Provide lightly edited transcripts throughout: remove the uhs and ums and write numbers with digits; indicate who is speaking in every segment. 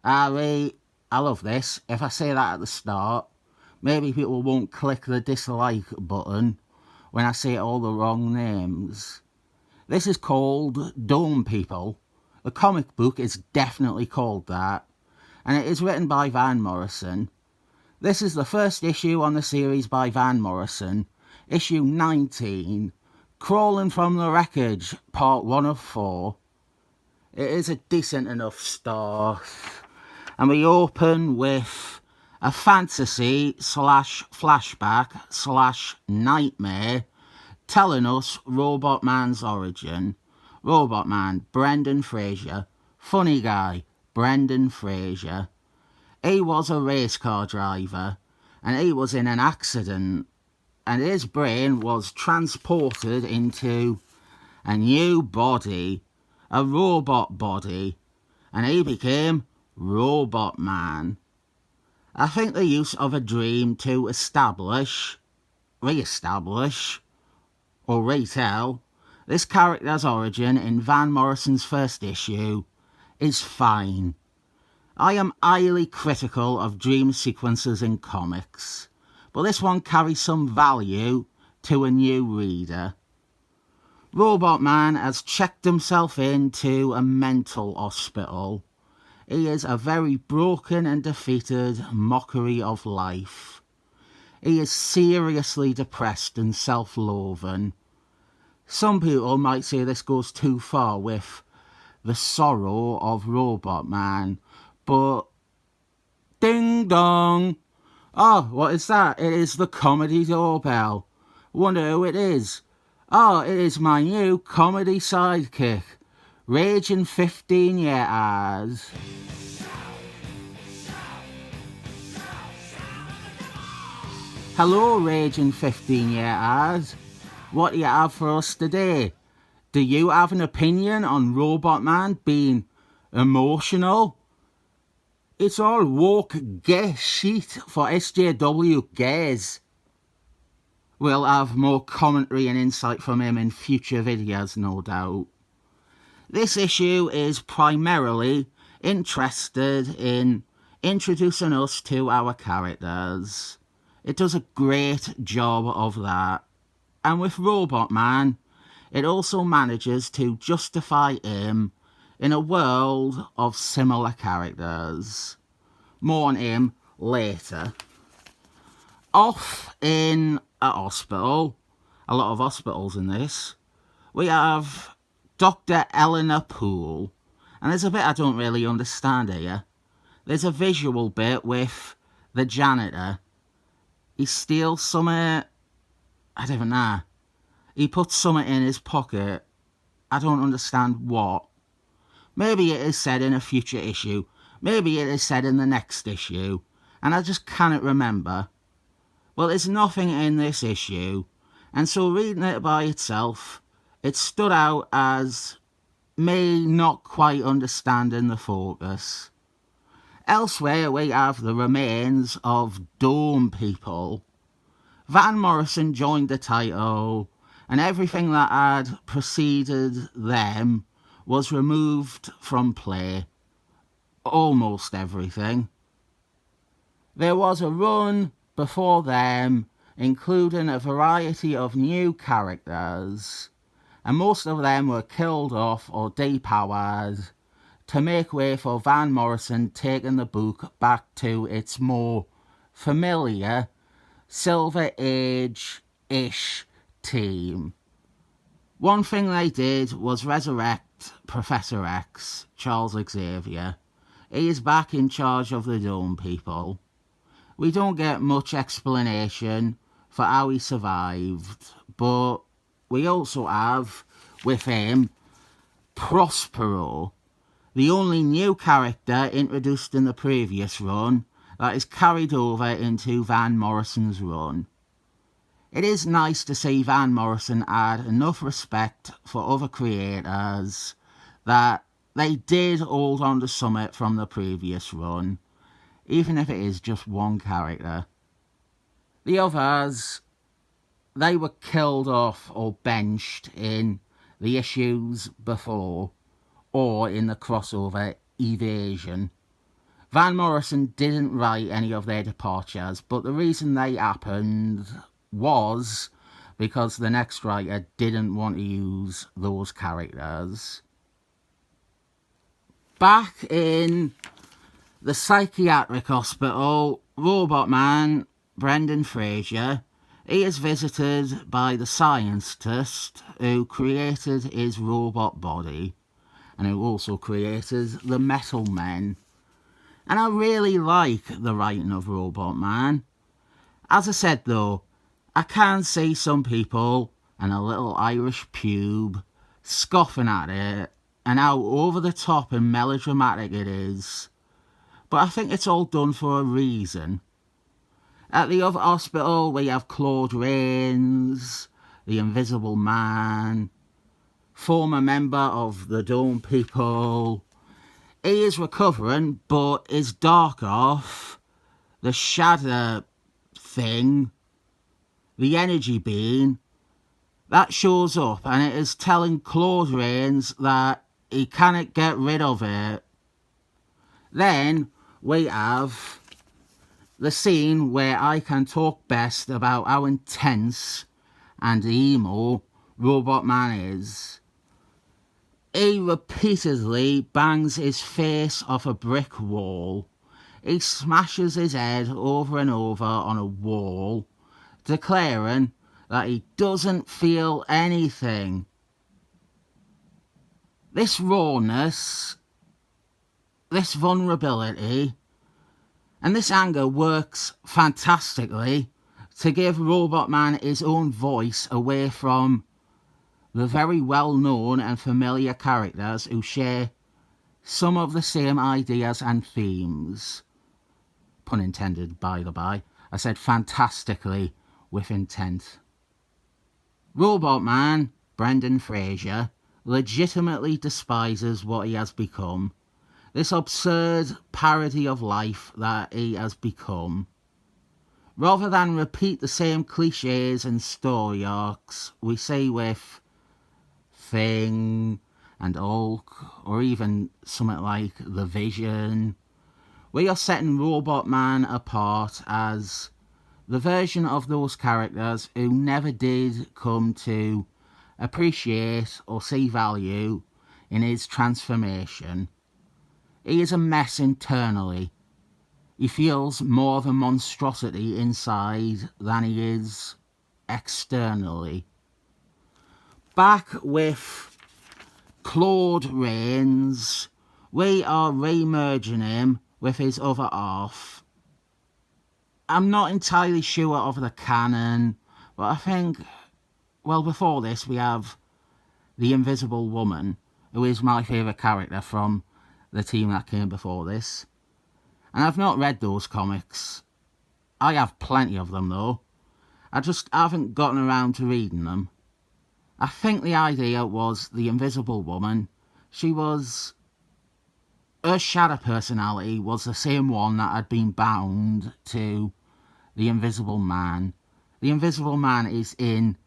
Speaker 1: I love this. If I say that at the start, maybe people won't click the dislike button when I say all the wrong names. This is called Dome People. The comic book is definitely called that, and it is written by Van Morrison. This is the first issue on the series by Van Morrison, issue 19, Crawling from the Wreckage, part 1 of 4. It is a decent enough start, and we open with a fantasy / flashback / nightmare telling us Robotman's origin. Robotman, Brendan Fraser, funny guy, Brendan Fraser. He was a race car driver, and he was in an accident, and his brain was transported into a new body, a robot body, and he became Robotman. I think the use of a dream to establish, re-establish, or retell this character's origin in Van Morrison's first issue is fine. I am highly critical of dream sequences in comics, but this one carries some value to a new reader. Robotman has checked himself into a mental hospital. He is a very broken and defeated mockery of life. He is seriously depressed and self-loathing. Some people might say this goes too far with the sorrow of Robotman, but ding dong! Oh, what is that? It is the comedy doorbell. Wonder who it is. Oh, it is my new comedy sidekick, Raging 15-year-olds. Hello, Raging 15-year-olds. What do you have for us today? Do you have an opinion on Robotman being emotional? It's all woke gay shit for SJW gays. We'll have more commentary and insight from him in future videos, no doubt. This issue is primarily interested in introducing us to our characters. It does a great job of that. And with Robotman, it also manages to justify him in a world of similar characters. More on him later. Off in a hospital, a lot of hospitals in this, we have Dr. Eleanor Poole. And there's a bit I don't really understand here. There's a visual bit with the janitor. He steals something, I don't know. He puts something in his pocket. I don't understand what. Maybe it is said in a future issue. Maybe it is said in the next issue. And I just cannot remember. Well, there's nothing in this issue. And so reading it by itself, it stood out as me not quite understanding the focus. Elsewhere, we have the remains of Dome People. Van Morrison joined the title, and everything that had preceded them was removed from play. Almost everything. There was a run before them, including a variety of new characters, and most of them were killed off or depowered to make way for Van Morrison taking the book back to its more familiar Silver Age-ish team. One thing they did was resurrect Professor X, Charles Xavier. He is back in charge of the Dome People. We don't get much explanation for how he survived, but we also have, with him, Prospero, the only new character introduced in the previous run that is carried over into Van Morrison's run. It is nice to see Van Morrison add enough respect for other creators that they did hold on to something from the previous run, even if it is just one character. The others, they were killed off or benched in the issues before, or in the crossover Evasion. Van Morrison didn't write any of their departures, but the reason they happened was because the next writer didn't want to use those characters. Back in the psychiatric hospital, Robotman, Brendan Fraser, he is visited by the scientist who created his robot body and who also created the Metal Men. And I really like the writing of Robotman. As I said though, I can see some people and a little Irish pube scoffing at it and how over the top and melodramatic it is. But I think it's all done for a reason. At the other hospital we have Claude Rains, the Invisible Man, former member of the Dome People. He is recovering, but his dark off, the shadow thing, the energy being, that shows up and it is telling Claude Rains that he cannot get rid of it. Then we have the scene where I can talk best about how intense and emo Robotman is. He repeatedly bangs his face off a brick wall. He smashes his head over and over on a wall, declaring that he doesn't feel anything. This rawness, this vulnerability, and this anger works fantastically to give Robotman his own voice away from the very well-known and familiar characters who share some of the same ideas and themes. Pun intended, by the by. I said fantastically with intent. Robotman, Brendan Fraser, legitimately despises what he has become. This absurd parody of life that he has become. Rather than repeat the same cliches and story arcs we see with Thing and Hulk, or even something like The Vision, we are setting Robotman apart as the version of those characters who never did come to appreciate or see value in his transformation. He is a mess internally. He feels more of a monstrosity inside than he is externally. Back with Claude Rains, we are re-merging him with his other half. I'm not entirely sure of the canon, but I think, well, before this we have the Invisible Woman, who is my favourite character from the team that came before this. And I've not read those comics. I have plenty of them though. I just haven't gotten around to reading them. I think the idea was the Invisible Woman, her shadow personality was the same one that had been bound to the Invisible Man. The Invisible Man is in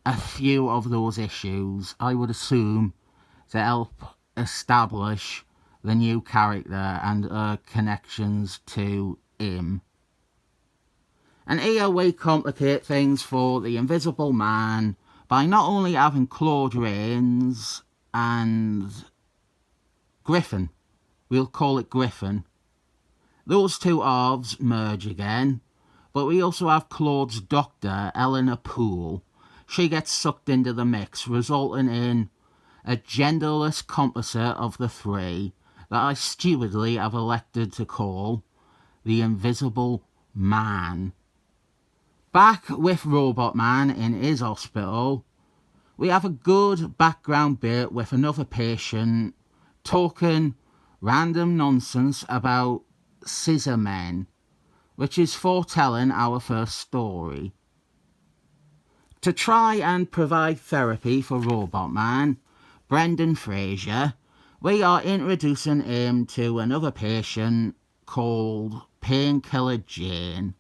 Speaker 1: a few of those issues, I would assume, to help establish the new character and her connections to him. And here we complicate things for the Invisible Man by not only having Claude Rains and Griffin, we'll call it Griffin. Those two halves merge again, but we also have Claude's doctor, Eleanor Poole. She gets sucked into the mix, resulting in a genderless composite of the three that I stupidly have elected to call the Invisible Man. Back with Robotman in his hospital, we have a good background bit with another patient talking random nonsense about scissor men, which is foretelling our first story. To try and provide therapy for Robotman, Brendan Fraser, we are introducing him to another patient called Painkiller Jane.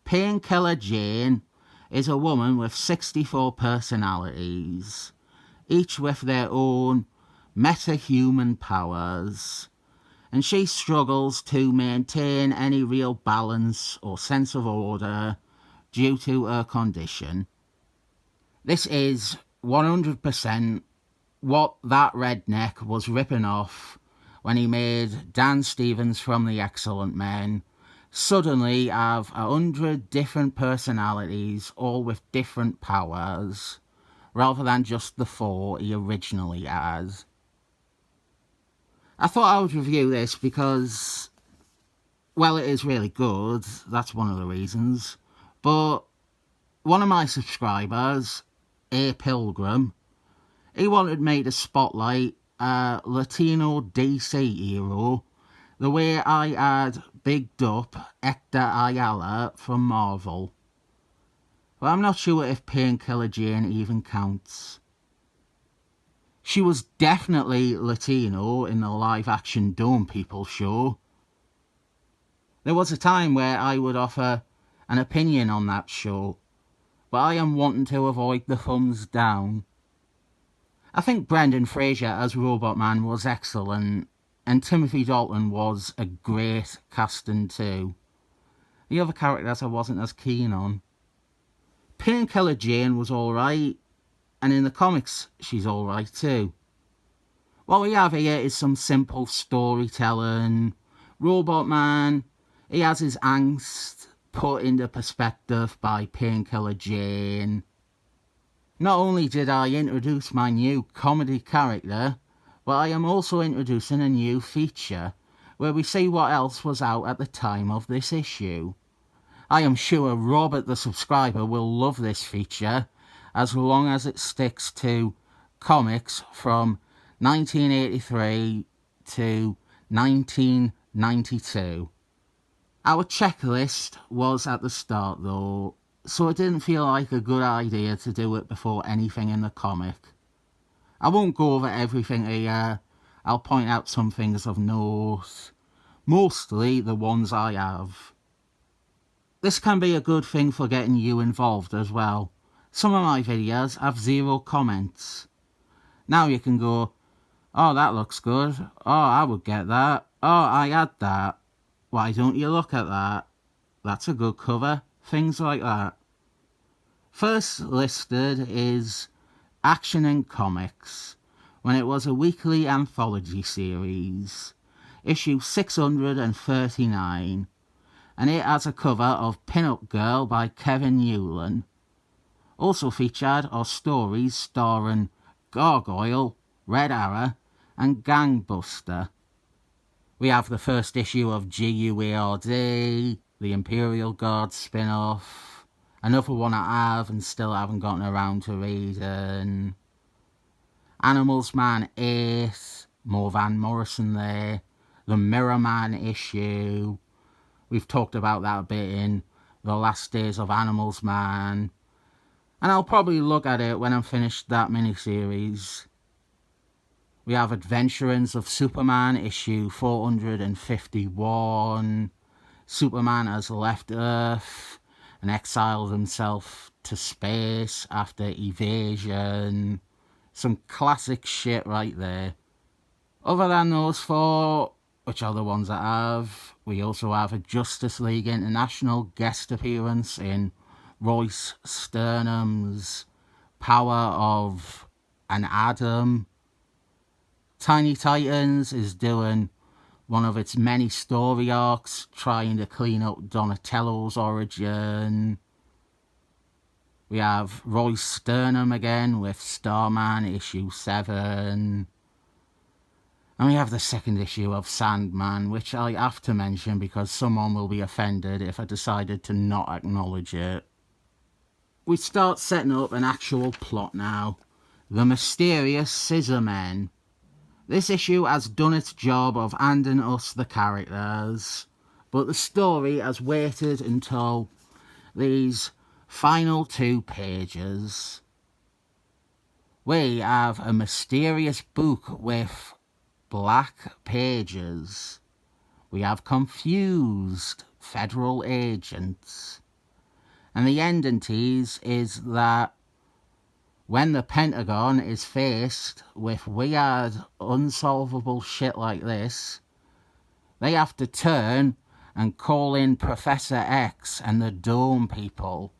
Speaker 1: Painkiller Jane is a woman with 64 personalities, each with their own meta-human powers. and she struggles to maintain any real balance or sense of order due to her condition. This is 100% what that redneck was ripping off when he made Dan Stevens from The Excellent Men suddenly have 100 different personalities, all with different powers, rather than just the 4 he originally had. I thought I would review this because, well, it is really good, that's one of the reasons, but one of my subscribers, A. Pilgrim, he wanted me to spotlight a Latino DC hero the way I had bigged up Hector Ayala from Marvel. But I'm not sure if Painkiller Jane even counts. She was definitely Latino in the live-action Dome People show. There was a time where I would offer an opinion on that show, but I am wanting to avoid the thumbs down. I think Brendan Fraser as Robotman was excellent, and Timothy Dalton was a great casting too. The other characters I wasn't as keen on. Painkiller Jane was alright, and in the comics she's alright too. What we have here is some simple storytelling. Robotman, he has his angst put into perspective by Painkiller Jane. Not only did I introduce my new comedy character, but I am also introducing a new feature where we see what else was out at the time of this issue. I am sure Robert the subscriber will love this feature as long as it sticks to comics from 1983 to 1992. Our checklist was at the start though, so it didn't feel like a good idea to do it before anything in the comic. I won't go over everything here, I'll point out some things of note, mostly the ones I have. This can be a good thing for getting you involved as well. Some of my videos have 0 comments. Now you can go, oh that looks good, oh I would get that, oh I had that, why don't you look at that, that's a good cover, things like that. First listed is Action and Comics, when it was a weekly anthology series, issue 639, and it has a cover of Pin-Up Girl by Kevin Newland. Also featured are stories starring Gargoyle, Red Arrow, and Gangbuster. We have the first issue of GUARD, the Imperial Guard spin-off, another one I have and still haven't gotten around to reading. Animals Man 8, more Van Morrison there. The Mirror Man issue. We've talked about that a bit in The Last Days of Animals Man. And I'll probably look at it when I'm finished that miniseries. We have Adventurings of Superman issue 451. Superman has left Earth and exiled himself to space after evasion. Some classic shit right there. Other than those 4, which are the ones I have, we also have a Justice League International guest appearance in Royce Sternham's Power of an Atom. Tiny Titans is doing one of its many story arcs, trying to clean up Donatello's origin. We have Roy Sternham again with Starman issue 7. And we have the second issue of Sandman, which I have to mention because someone will be offended if I decided to not acknowledge it. We start setting up an actual plot now. The Mysterious Scissor Men. This issue has done its job of handing us the characters, but the story has waited until these final 2 pages. We have a mysterious book with black pages. We have confused federal agents. And the ending tease is that when the Pentagon is faced with weird, unsolvable shit like this, They have to turn and call in Professor X and the Dome people.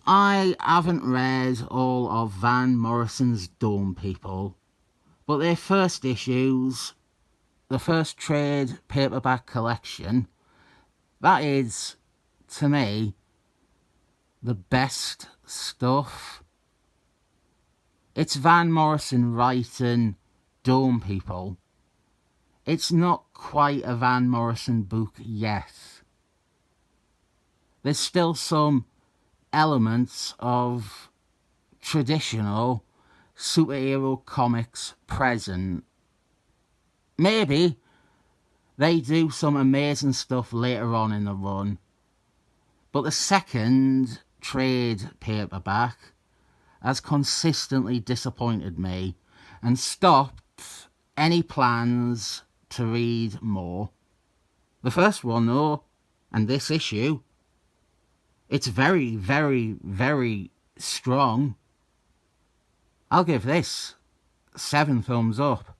Speaker 1: I haven't read all of Van Morrison's Dome people, but their first issues, the first trade paperback collection, that is, to me, the best stuff. It's Van Morrison writing Dome people. It's not quite a Van Morrison book yet. There's still some elements of traditional superhero comics present. Maybe they do some amazing stuff later on in the run, but the second trade paperback has consistently disappointed me and stopped any plans to read more. The first one, though, and this issue, it's very, very, very strong. I'll give this 7 thumbs up.